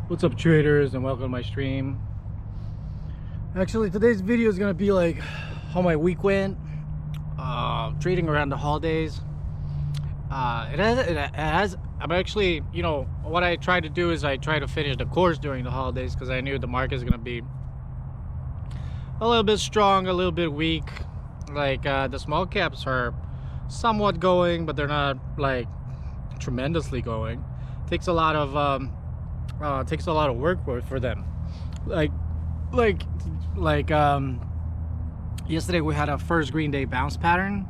What's up, traders, and welcome to my stream. Actually, today's video is gonna be like how my week went, trading around the holidays. I'm actually, what I try to do is I try to finish the course during the holidays because I knew the market is gonna be a little bit strong, a little bit weak. Like the small caps are somewhat going, but they're not like tremendously going. Takes a lot of work for them. Yesterday we had a first green day bounce pattern,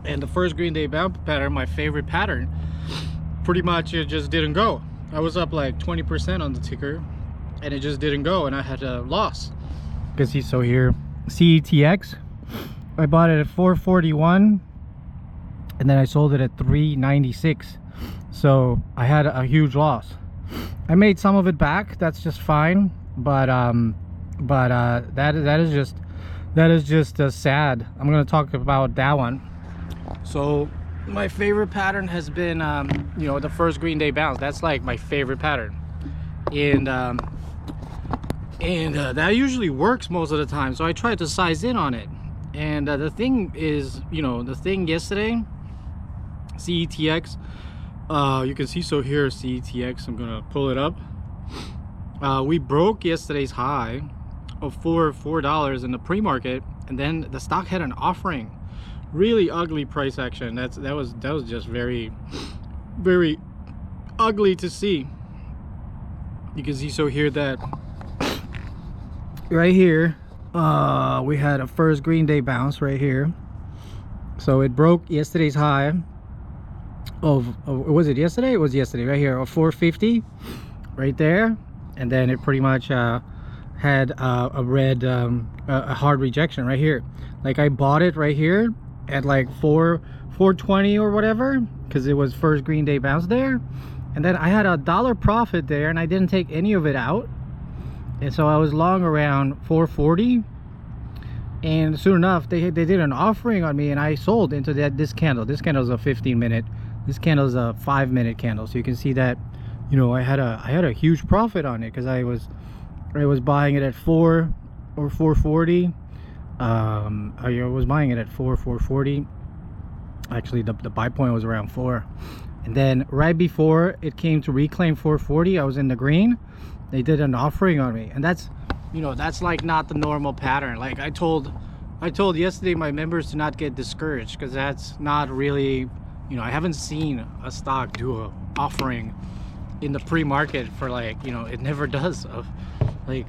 and the first green day bounce pattern, my favorite pattern, pretty much it just didn't go. I was up like 20% on the ticker and it just didn't go, and I had a loss. You can see, so here CETX, I bought it at 441 and then I sold it at 396, so I had a huge loss. I made some of it back, that's just fine, but that is just sad. I'm gonna talk about that one. So my favorite pattern has been the first green day bounce. That's like my favorite pattern, and that usually works most of the time, so I try to size in on it. And the thing is, the thing yesterday, CETX, you can see, so here CETX, I'm gonna pull it up. We broke yesterday's high of $4 in the pre-market, and then the stock had an offering, really ugly price action. That was just very ugly to see. You can see, so here, that right here we had a first green day bounce right here. So it broke yesterday's high of was it yesterday? It was yesterday, right here, of 450 right there, and then it pretty much had a red a hard rejection right here. Like, I bought it right here at like 420 or whatever, because it was first green day bounce there, and then I had $1 profit there and I didn't take any of it out, and so I was long around 440, and soon enough they did an offering on me and I sold into this candle. This candle is a 15-minute, this candle is a 5-minute candle, so you can see that I had a huge profit on it because I was buying it at 4 or 440. I was buying it at 440. Actually, the buy point was around 4, and then right before it came to reclaim 440, I was in the green. They did an offering on me, and that's like not the normal pattern. Like I told yesterday my members to not get discouraged, because that's not really, I haven't seen a stock do a offering in the pre-market for it never does. Like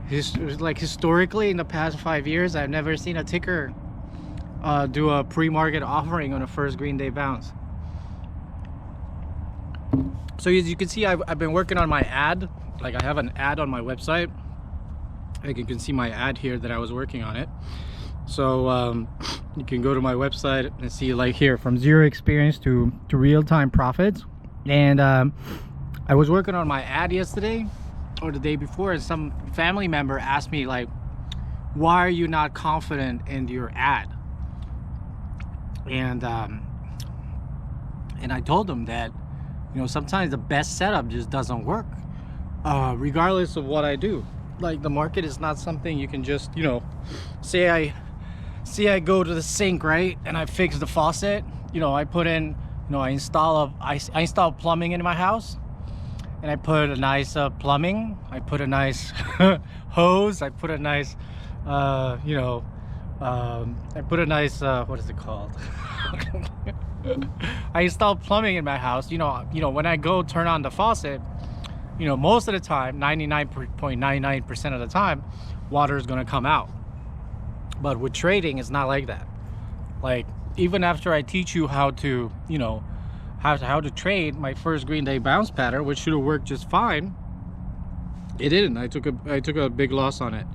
historically in the past 5 years, I've never seen a ticker do a pre-market offering on a first green day bounce. So as you can see, I've been working on my ad. Like, I have an ad on my website. Like, you can see my ad here that I was working on it. So you can go to my website and see, like, here, from zero experience to real-time profits. And I was working on my ad yesterday or the day before, and some family member asked me, like, why are you not confident in your ad? And I told them that sometimes the best setup just doesn't work, regardless of what I do. Like, the market is not something you can just say I go to the sink, right, and I fix the faucet. I put in, I install plumbing in my house, and I put a nice plumbing, I put a nice hose, I put a nice I put a nice what is it called? I install plumbing in my house. When I go turn on the faucet, most of the time, 99.99% of the time, water is going to come out. But with trading, it's not like that. Like, even after I teach you how to how to trade my first green day bounce pattern, which should have worked just fine, it didn't. I took a big loss on it,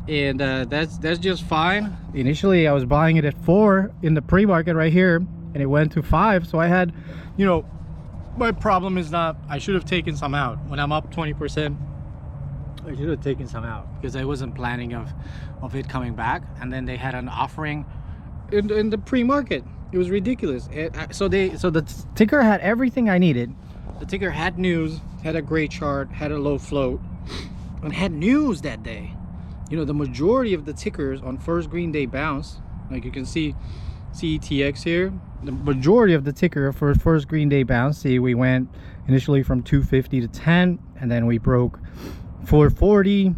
and that's just fine. Initially I was buying it at 4 in the pre-market right here, and it went to 5, so I had, my problem is not, I should have taken some out when I'm up 20%. I should have taken some out because I wasn't planning of it coming back, and then they had an offering in the pre-market. It was ridiculous. So the ticker had everything I needed The ticker had news, had a great chart, had a low float, and had news that day. You know, the majority of the tickers on first green day bounce, like you can see CETX here, the majority of the ticker for first green day bounce, see, we went initially from 250 to 10, and then we broke 440.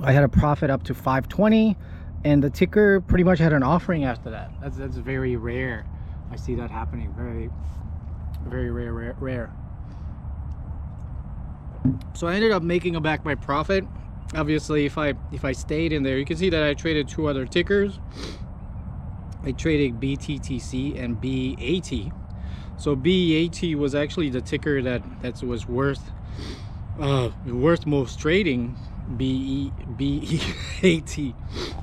I had a profit up to 520, and the ticker pretty much had an offering after that. That's very rare. I see that happening. Very rare. So I ended up making back my profit. Obviously, if I stayed in there, you can see that I traded two other tickers. I traded BTTC and BAT. So BAT was actually the ticker that was worth most trading. BEAT.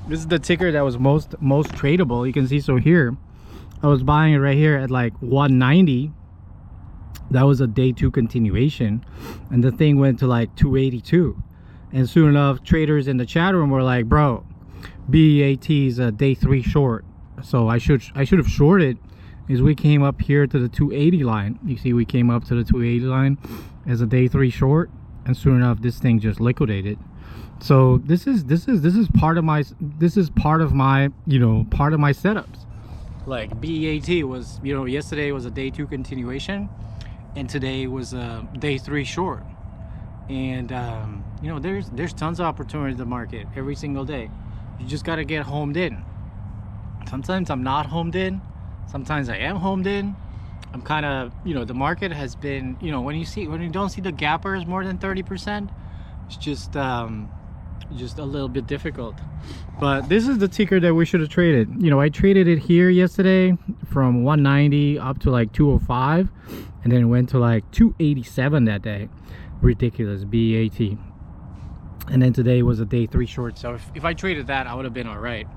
This is the ticker that was most tradable. You can see, so here I was buying it right here at like 190. That was a day 2 continuation, and the thing went to like 282. And soon enough, traders in the chat room were like, bro, BAT is a day 3 short, so I should have shorted. Is we came up here to the 280 line. You see, we came up to the 280 line as a day 3 short, and soon enough this thing just liquidated. So this is part of my you know, part of my setups. Like BAT was, you know, yesterday was a day 2 continuation, and today was a day 3 short. And you know, there's tons of opportunity in the market every single day. You just got to get homed in. Sometimes I'm not homed in, sometimes I am homed in. I'm kind of, you know, the market has been, you know, when you don't see the gappers more than 30%, it's just a little bit difficult. But this is the ticker that we should have traded. You know, I traded it here yesterday from 190 up to like 205, and then it went to like 287 that day. Ridiculous. BAT. And then today was a day 3 short, so if I traded that, I would have been all right.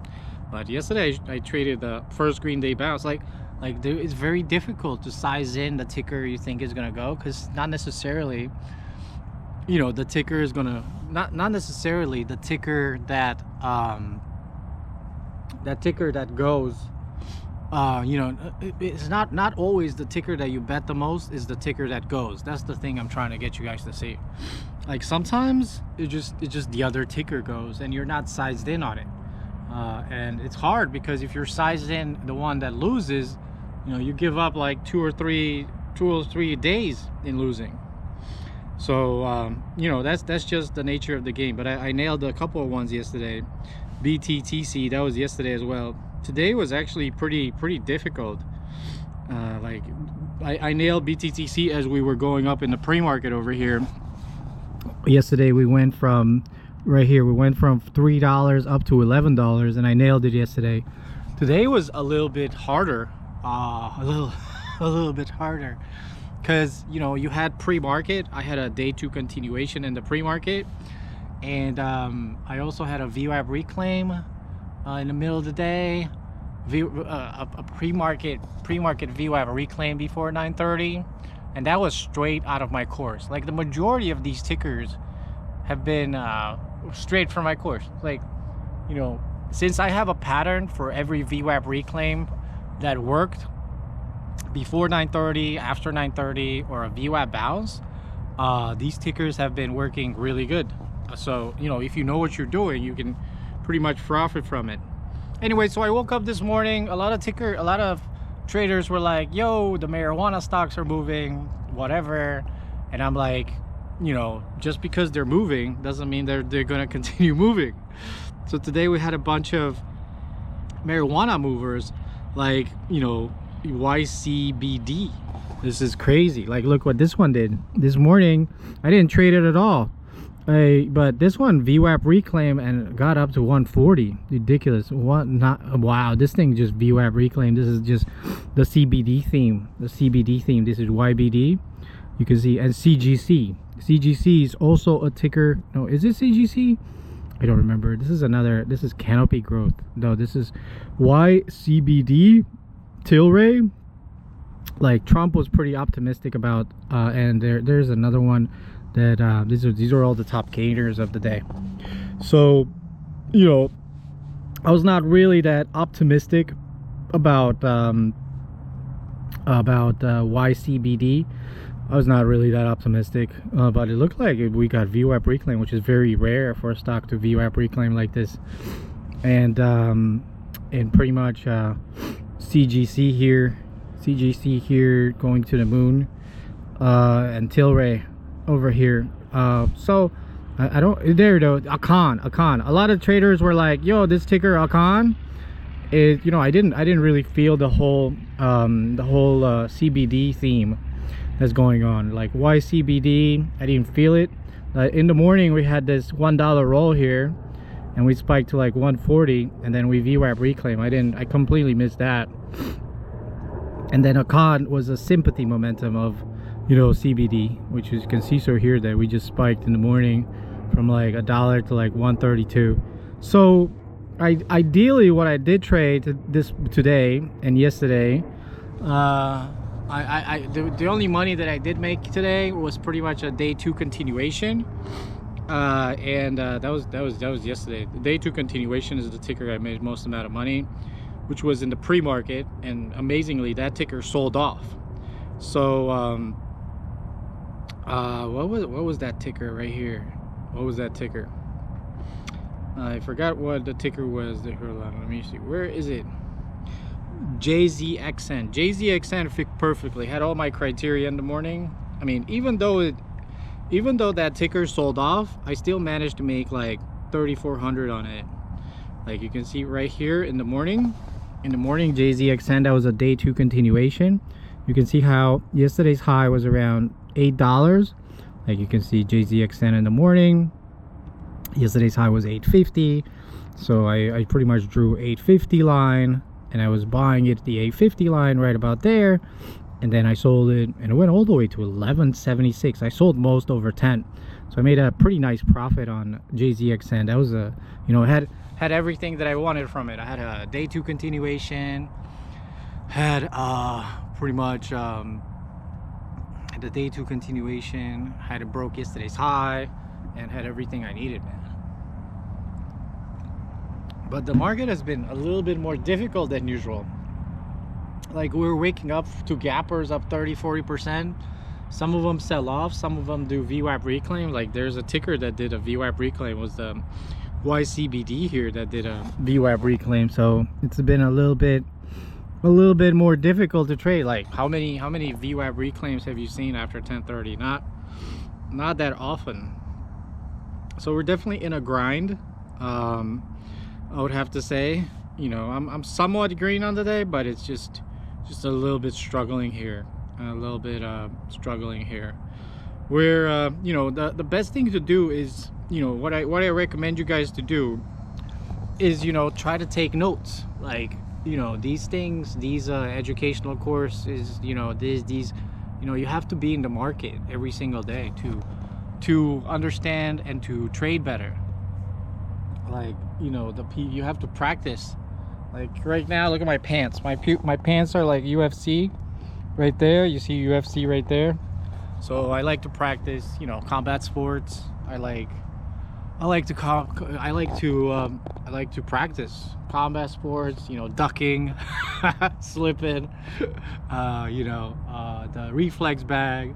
But yesterday I traded the first green day bounce. Like it's very difficult to size in the ticker you think is gonna go, because not necessarily, you know, the ticker is gonna not necessarily the ticker that that ticker that goes, you know, it's not always the ticker that you bet the most is the ticker that goes. That's the thing I'm trying to get you guys to see. Like sometimes it's just the other ticker goes and you're not sized in on it, and it's hard because if you're sized in the one that loses, you know, you give up like two or three days in losing. So you know, that's just the nature of the game. But I nailed a couple of ones yesterday. BTTC, that was yesterday as well. Today was actually pretty difficult. Like I nailed BTTC as we were going up in the pre-market over here. Yesterday we went from right here, we went from $3 up to $11, and I nailed it yesterday. Today was a little bit harder, a little bit harder, because you know, you had pre-market. I had a day 2 continuation in the pre-market, and I also had a VWAP reclaim in the middle of the day, a pre-market VWAP reclaim before 9:30, and that was straight out of my course. Like the majority of these tickers have been straight from my course. Like, you know, since I have a pattern for every VWAP reclaim that worked before 9:30, after 9:30, or a VWAP bounce, these tickers have been working really good. So, you know, if you know what you're doing, you can pretty much profit from it. Anyway, so I woke up this morning, a lot of traders were like, yo, the marijuana stocks are moving, whatever. And I'm like, you know, just because they're moving doesn't mean they're gonna continue moving. So today we had a bunch of marijuana movers, like, you know, YCBD. This is crazy. Like, look what this one did this morning. I didn't trade it at all, but this one VWAP reclaim and got up to 140. Ridiculous. Wow, this thing just VWAP reclaim. This is just the CBD theme. This is YBD. You can see, and CGC is also a ticker. No, is it CGC? I don't remember. This is Canopy Growth. No, this is YCBD. Tilray. Like, Trump was pretty optimistic about, and there's another one that these are all the top gainers of the day. So, you know, I was not really that optimistic about YCBD, I was not really that optimistic, but it looked like we got VWAP reclaim, which is very rare for a stock to VWAP reclaim like this. And pretty much CGC here going to the moon, and Tilray over here. So I don't, there though, Akan. A lot of traders were like, yo, this ticker Akan is, you know, I didn't really feel the whole CBD theme that's going on. Like, why CBD? I didn't feel it. In the morning we had this $1 roll here and we spiked to like 140, and then we VWAP reclaim. I completely missed that. And then Akan was a sympathy momentum of, you know, CBD, which you can see so here that we just spiked in the morning from like $1 to like 132. So ideally what I did trade today and yesterday, the only money that I did make today was pretty much a day 2 continuation, and that was yesterday. The day 2 continuation is the ticker I made most amount of money, which was in the pre-market, and amazingly that ticker sold off. So what was that ticker right here? What was that ticker? I forgot what the ticker was. Hold on, let me see. Where is it? JZXN fit perfectly. Had all my criteria in the morning. I mean, even though that ticker sold off, I still managed to make like 3,400 on it. Like you can see right here in the morning JZXN, that was a day 2 continuation. You can see how yesterday's high was around $8. Like you can see JZXN in the morning, yesterday's high was 850. So I pretty much drew 850 line, and I was buying it at the 850 line right about there, and then I sold it and it went all the way to 1176. I sold most over 10, so I made a pretty nice profit on JZXN. That was a, you know, had everything that I wanted from it. I had a day 2 continuation, had pretty much the day 2 continuation, had it broke yesterday's high, and had everything I needed, man. But the market has been a little bit more difficult than usual. Like, we're waking up to gappers up 30-40%. Some of them sell off, some of them do VWAP reclaim. Like, there's a ticker that did a VWAP reclaim, was the YCBD here, that did a VWAP reclaim. So it's been a little bit more difficult to trade. Like, how many VWAP reclaims have you seen after 10:30? Not that often. So we're definitely in a grind. I would have to say, you know, I'm somewhat green on the day, but it's just a little bit struggling here. Where you know, the best thing to do is, you know, what I recommend you guys to do is, you know, try to take notes. Like, you know, these things, these educational courses, you know, these you know, you have to be in the market every single day to understand and to trade better. Like, you know, you have to practice. Like right now, look at my pants. My pants are like UFC right there. You see UFC right there. So I like to practice, you know, combat sports. I like to practice combat sports, you know, ducking, slipping, you know, the reflex bag.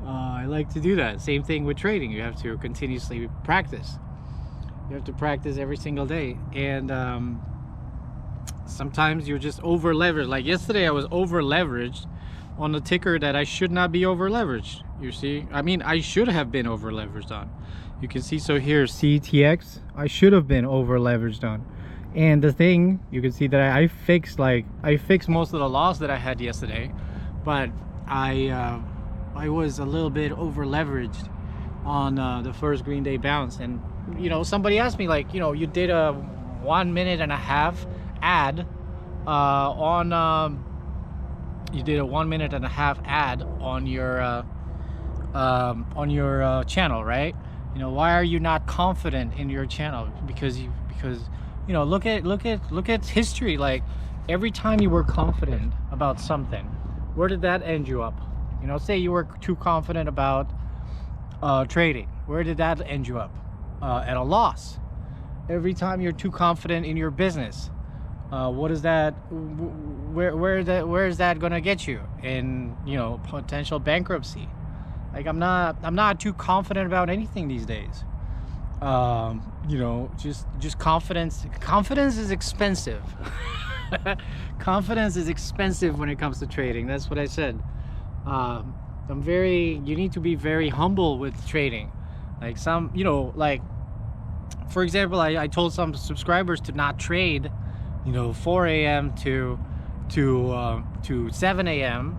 I like to do that. Same thing with trading. You have to continuously practice. You have to practice every single day. And sometimes you're just over leveraged. Like yesterday, I was over leveraged on the ticker that I should not be over leveraged. You see, I mean, I should have been over leveraged on. You can see, so here, CTX, I should have been over leveraged on. And the thing, you can see that I fixed most of the loss that I had yesterday, but I was a little bit over leveraged on the first green day bounce. And you know, somebody asked me, like, you know, you did a 1.5 minute ad you did a 1.5 minute ad on your channel, right? You know, why are you not confident in your channel? Because you know, look at history. Like, every time you were confident about something, where did that end you up? You know, say you were too confident about trading, where did that end you up? At a loss. Every time you're too confident in your business, what is that? Where is that gonna get you? In, you know, potential bankruptcy. Like I'm not too confident about anything these days. You know, just confidence is expensive. Confidence is expensive when it comes to trading. That's what I said. You need to be very humble with trading. Like you know, like for example, I told some subscribers to not trade, you know, 4 a.m. to 7 a.m.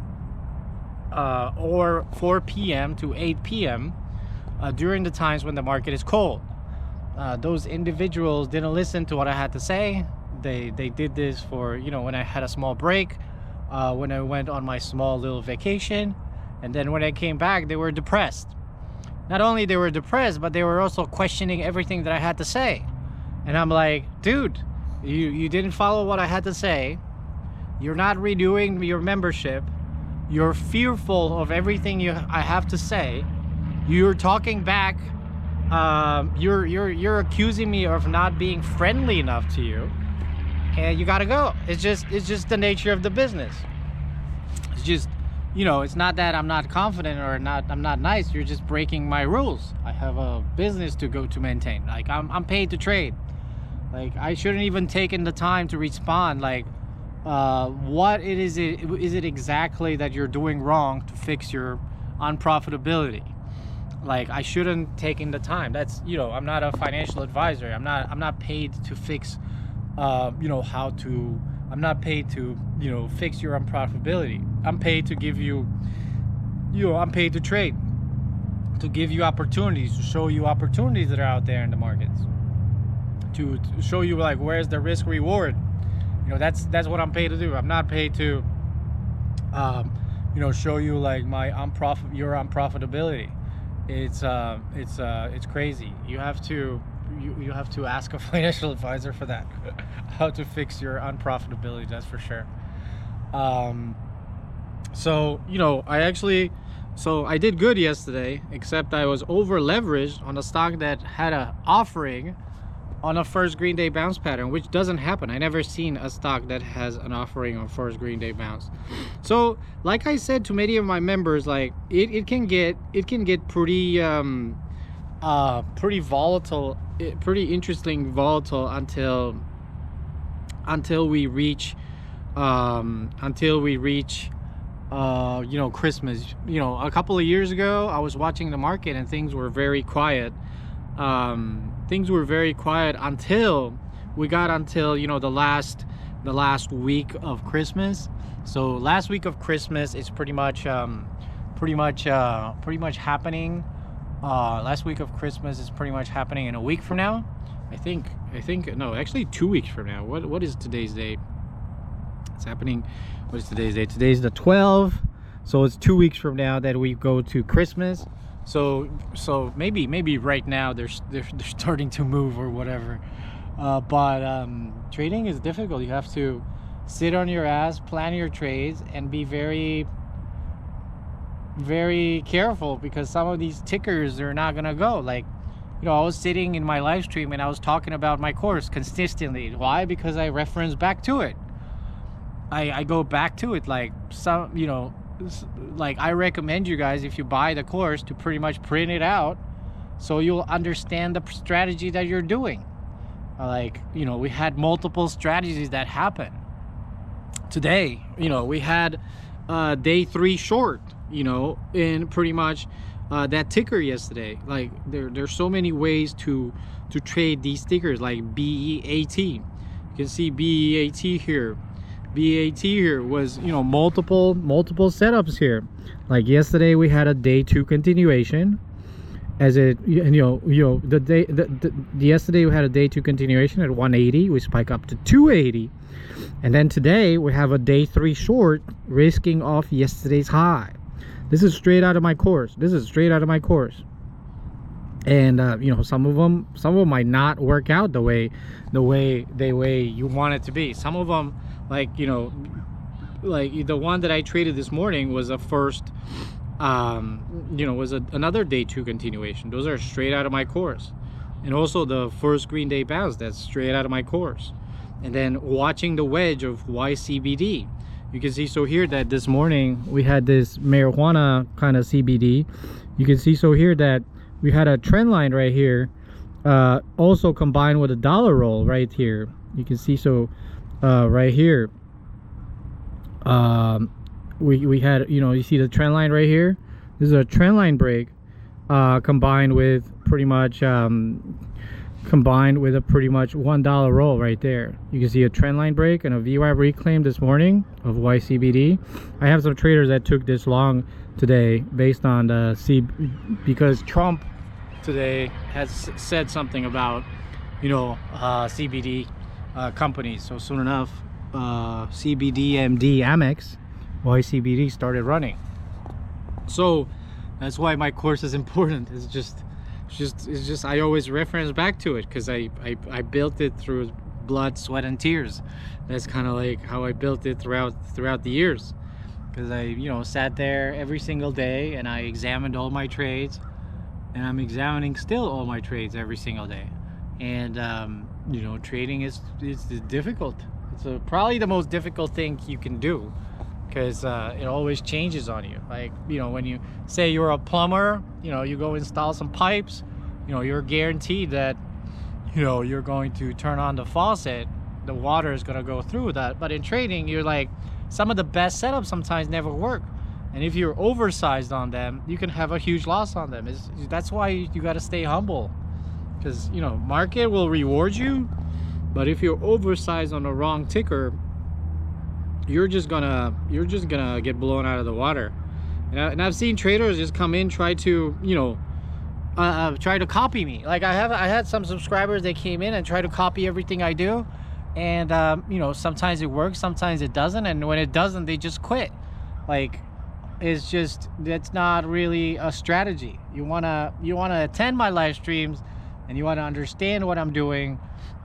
Or 4 p.m. to 8 p.m. During the times when the market is cold. Those individuals didn't listen to what I had to say. They did this for, you know, when I had a small break, when I went on my small little vacation, and then when I came back, they were depressed. Not only they were depressed, but they were also questioning everything that I had to say. And I'm like, dude, you didn't follow what I had to say. You're not renewing your membership. You're fearful of everything I have to say. You're talking back. You're accusing me of not being friendly enough to you, and you gotta go. It's just the nature of the business. It's just, you know, it's not that I'm not confident or I'm not nice. You're just breaking my rules. I have a business to maintain. Like I'm paid to trade. Like I shouldn't even taken the time to respond. Like, what is it exactly that you're doing wrong to fix your unprofitability? Like I shouldn't taken the time. That's, you know, I'm not a financial advisor. I'm not paid to fix, you know, I'm not paid to, you know, fix your unprofitability. I'm paid to give you, you know, I'm paid to trade, to give you opportunities, to show you opportunities that are out there in the markets, to show you like where's the risk reward. You know, that's what I'm paid to do. I'm not paid to, you know, show you like your unprofitability. It's crazy. You have to ask a financial advisor for that. How to fix your unprofitability, that's for sure. So, you know, I did good yesterday, except I was over leveraged on a stock that had an offering on a first green day bounce pattern, which doesn't happen. I never seen a stock that has an offering on first green day bounce. So like I said to many of my members, like it can get pretty pretty volatile, pretty interesting volatile until we reach you know, Christmas. You know, a couple of years ago I was watching the market and things were very quiet. Things were very quiet until you know, the last week of Christmas. So last week of Christmas is pretty much happening. Last week of Christmas is pretty much happening in a week from now. I think no, actually 2 weeks from now. What is today's date? It's happening. What is today's date? Today's the 12th. So it's 2 weeks from now that we go to Christmas. So maybe right now they're starting to move or whatever. But trading is difficult. You have to sit on your ass, plan your trades, and be very, very careful, because some of these tickers are not gonna go. Like, you know, I was sitting in my live stream and I was talking about my course consistently. Why? Because I reference back to it. I go back to it. Like, some, you know, like I recommend you guys, if you buy the course, to pretty much print it out so you'll understand the strategy that you're doing. Like, you know, we had multiple strategies that happen today. You know, we had day 3 short, you know, in pretty much that ticker yesterday. Like there's so many ways to trade these tickers, like BEAT. You can see BEAT here. BAT here was, you know, multiple setups here. Like yesterday we had a day 2 continuation, as it, you know the yesterday we had a day 2 continuation at 180. We spike up to 280, and then today we have a day 3 short risking off yesterday's high. This is straight out of my course. And you know, some of them might not work out the way you want it to be. Some of them, like, you know, like the one that I traded this morning was a first, you know, was another day 2 continuation. Those are straight out of my course. And also the first green day bounce, that's straight out of my course. And then watching the wedge of YCBD, you can see so here that this morning we had this marijuana kind of CBD. You can see so here that we had a trend line right here, also combined with a dollar roll right here. You can see so right here, we had, you know, you see the trend line right here. This is a trend line break, combined with pretty much combined with a pretty much $1 roll right there. You can see a trend line break and a VWAP reclaim this morning of YCBD. I have some traders that took this long today based on the because Trump today has said something about, you know, CBD companies. So soon enough, CBDMD Amex YCBD started running. So that's why my course is important. It's just I always reference back to it because I built it through blood, sweat, and tears. That's kind of like how I built it throughout the years, because I, you know, sat there every single day and I examined all my trades, and I'm examining still all my trades every single day. And you know, trading is difficult. It's probably the most difficult thing you can do, because it always changes on you. Like, you know, when you say you're a plumber, you know, you go install some pipes, you know, you're guaranteed that, you know, you're going to turn on the faucet, the water is going to go through that. But in trading, you're like, some of the best setups sometimes never work, and if you're oversized on them, you can have a huge loss on them. That's why you got to stay humble, because, you know, market will reward you, but if you're oversized on the wrong ticker, you're just gonna get blown out of the water. And I've seen traders just come in, try to, you know, try to copy me. Like I had some subscribers that came in and try to copy everything I do, and you know, sometimes it works, sometimes it doesn't, and when it doesn't, they just quit. Like, it's just, that's not really a strategy. You wanna attend my live streams, and you wanna understand what I'm doing,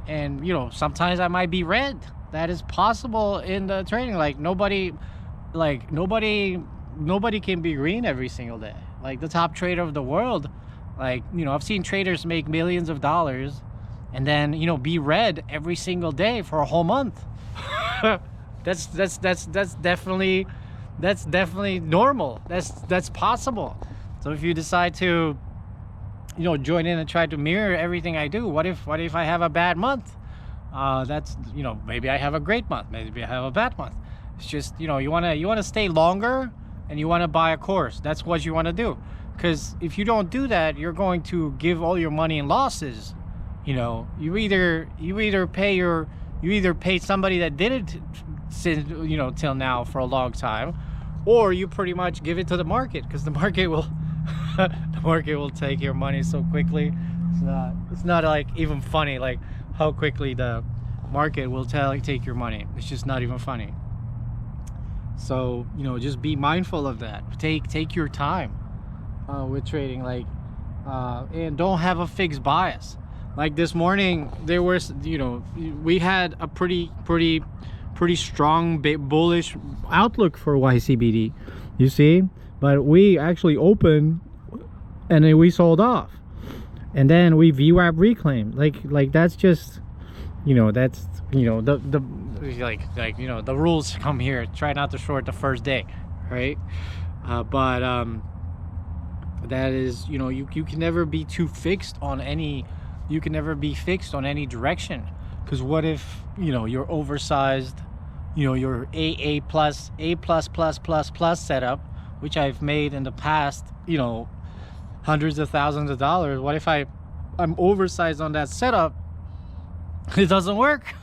and, you know, sometimes I might be red. That is possible in the trading. Like nobody can be green every single day. Like the top trader of the world, like, you know, I've seen traders make millions of dollars and then, you know, be red every single day for a whole month. that's definitely normal. That's possible. So if you decide to, you know, join in and try to mirror everything I do, what if I have a bad month? That's, you know, maybe I have a great month, maybe I have a bad month. It's just, you know, you want to stay longer, and you want to buy a course. That's what you want to do, because if you don't do that, you're going to give all your money in losses. You know, you either pay somebody that did it since, you know, till now for a long time, or you pretty much give it to the market, because the market will the market will take your money so quickly. It's not like even funny, like how quickly the market will take your money. It's just not even funny. So, you know, just be mindful of that. Take your time with trading, like, and don't have a fixed bias. Like this morning, there was, you know, we had a pretty strong bullish outlook for YCBD, you see, but we actually opened and then we sold off, and then we VWAP reclaimed. Like that's just, you know, that's, you know, the like you know, the rules come here. Try not to short the first day, right? But that is, you know, you can never be too fixed on any, you can never be fixed on any direction, because what if, you know, you're oversized, you know, your A plus setup, which I've made in the past, you know, hundreds of thousands of dollars. What if I'm oversized on that setup? It doesn't work.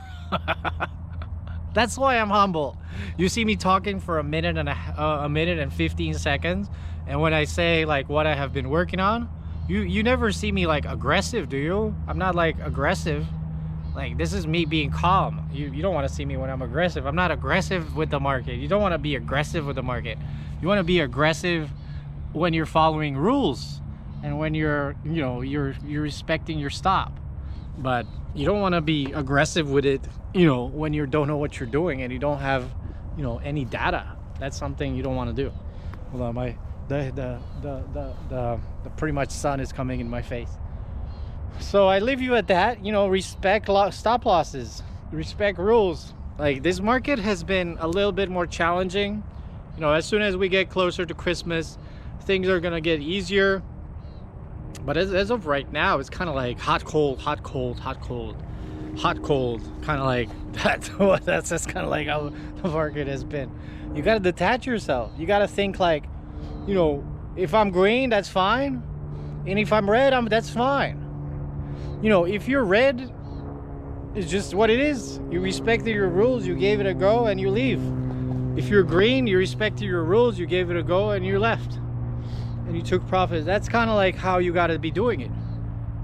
That's why I'm humble. You see me talking for a minute and 15 seconds, and when I say like what I have been working on, you never see me like aggressive, do you? I'm not like aggressive. Like, this is me being calm. You don't want to see me when I'm aggressive. I'm not aggressive with the market. You don't want to be aggressive with the market. You want to be aggressive when you're following rules, and when you're, you know, you're respecting your stop. But you don't want to be aggressive with it, you know, when you don't know what you're doing and you don't have, you know, any data. That's something you don't want to do. Hold on, the pretty much sun is coming in my face. So I leave you at that. You know, respect stop losses, respect rules, Like, this market has been a little bit more challenging. You know, as soon as we get closer to Christmas, things are gonna get easier. But as of right now, it's kind of like hot, cold, hot, cold, hot, cold, hot, cold. Kind of like that. That's just kind of like how the market has been. You got to detach yourself. You got to think like, you know, if I'm green, that's fine. And if I'm red, that's fine. You know, if you're red, it's just what it is. You respected your rules, you gave it a go, and you leave. If you're green, you respected your rules, you gave it a go, and you left. And you took profits. That's kind of like how you got to be doing it.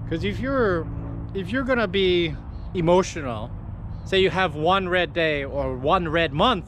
Because if you're gonna be emotional, say you have one red day or one red month,